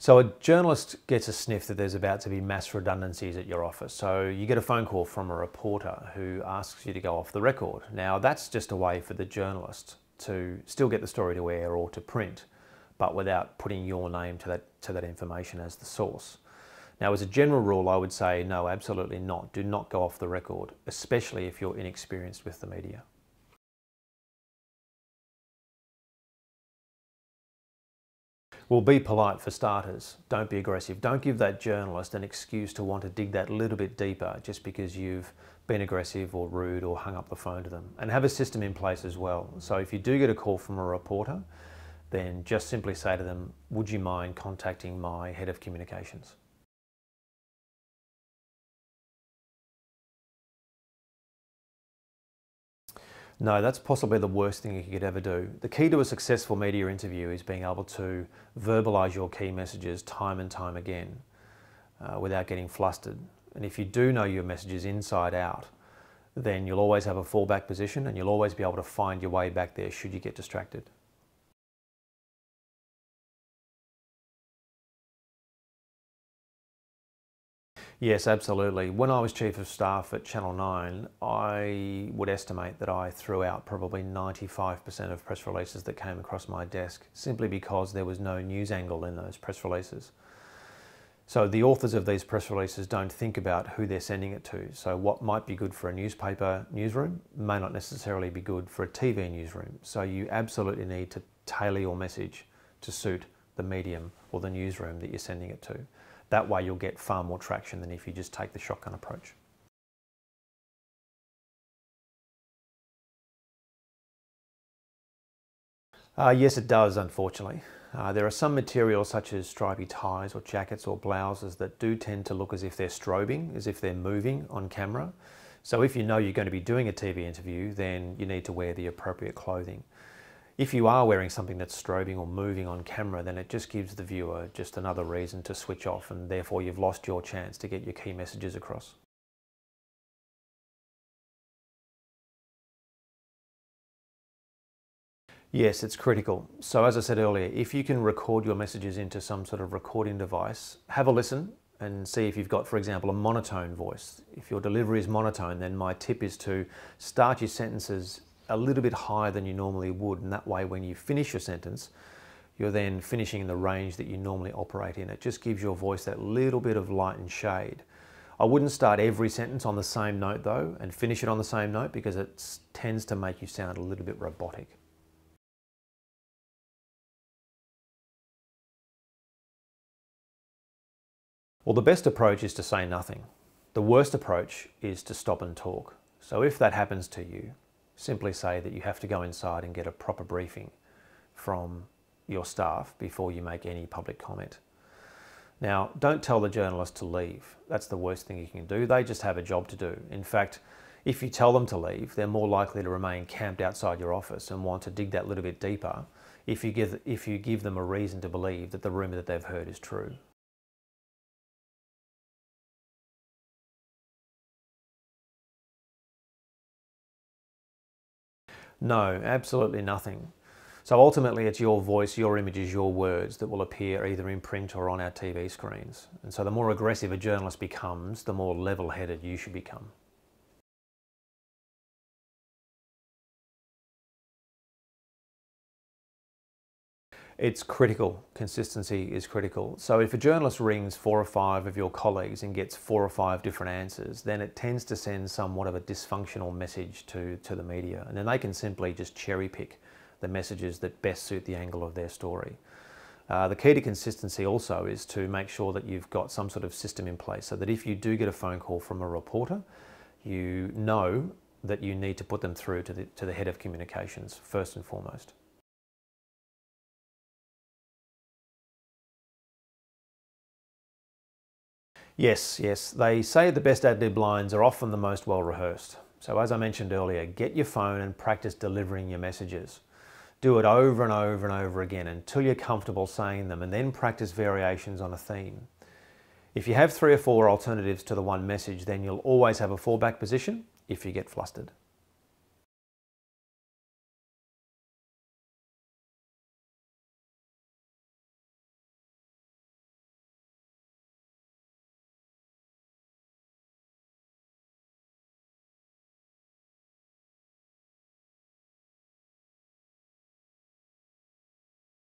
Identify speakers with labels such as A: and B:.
A: So a journalist gets a sniff that there's about to be mass redundancies at your office. So you get a phone call from a reporter who asks you to go off the record. Now that's just a way for the journalist to still get the story to air or to print, but without putting your name to that information as the source. Now as a general rule, I would say no, absolutely not. Do not go off the record, especially if you're inexperienced with the media. Well, be polite for starters. Don't be aggressive. Don't give that journalist an excuse to want to dig that little bit deeper just because you've been aggressive or rude or hung up the phone to them. And have a system in place as well. So if you do get a call from a reporter, then just simply say to them, would you mind contacting my head of communications? No, that's possibly the worst thing you could ever do. The key to a successful media interview is being able to verbalise your key messages time and time again without getting flustered. And if you do know your messages inside out, then you'll always have a fallback position and you'll always be able to find your way back there should you get distracted. Yes, absolutely. When I was Chief of Staff at Channel 9, I would estimate that I threw out probably 95% of press releases that came across my desk, simply because there was no news angle in those press releases. So the authors of these press releases don't think about who they're sending it to. So what might be good for a newspaper newsroom may not necessarily be good for a TV newsroom. So you absolutely need to tailor your message to suit the medium or the newsroom that you're sending it to. That way you'll get far more traction than if you just take the shotgun approach. Yes, it does, unfortunately. There are some materials such as stripy ties or jackets or blouses that do tend to look as if they're strobing, as if they're moving on camera. So if you know you're going to be doing a TV interview, then you need to wear the appropriate clothing. If you are wearing something that's strobing or moving on camera, then it just gives the viewer just another reason to switch off, and therefore you've lost your chance to get your key messages across. Yes, it's critical. So as I said earlier, if you can record your messages into some sort of recording device, have a listen and see if you've got, for example, a monotone voice. If your delivery is monotone, then my tip is to start your sentences a little bit higher than you normally would, and that way when you finish your sentence, you're then finishing in the range that you normally operate in. It just gives your voice that little bit of light and shade. I wouldn't start every sentence on the same note though, and finish it on the same note, because it tends to make you sound a little bit robotic. Well, the best approach is to say nothing. The worst approach is to stop and talk. So if that happens to you, simply say that you have to go inside and get a proper briefing from your staff before you make any public comment. Now, don't tell the journalist to leave. That's the worst thing you can do. They just have a job to do. In fact, if you tell them to leave, they're more likely to remain camped outside your office and want to dig that little bit deeper if you give them a reason to believe that the rumour that they've heard is true. No, absolutely nothing. So ultimately it's your voice, your images, your words that will appear either in print or on our TV screens. And so the more aggressive a journalist becomes, the more level-headed you should become. It's critical. Consistency is critical. So if a journalist rings 4 or 5 of your colleagues and gets 4 or 5 different answers, then it tends to send somewhat of a dysfunctional message to the media. And then they can simply just cherry pick the messages that best suit the angle of their story. The key to consistency also is to make sure that you've got some sort of system in place so that if you do get a phone call from a reporter, you know that you need to put them through to the head of communications first and foremost. Yes, yes. They say the best ad-lib lines are often the most well-rehearsed. So as I mentioned earlier, get your phone and practice delivering your messages. Do it over and over and over again until you're comfortable saying them, and then practice variations on a theme. If you have 3 or 4 alternatives to the one message, then you'll always have a fallback position if you get flustered.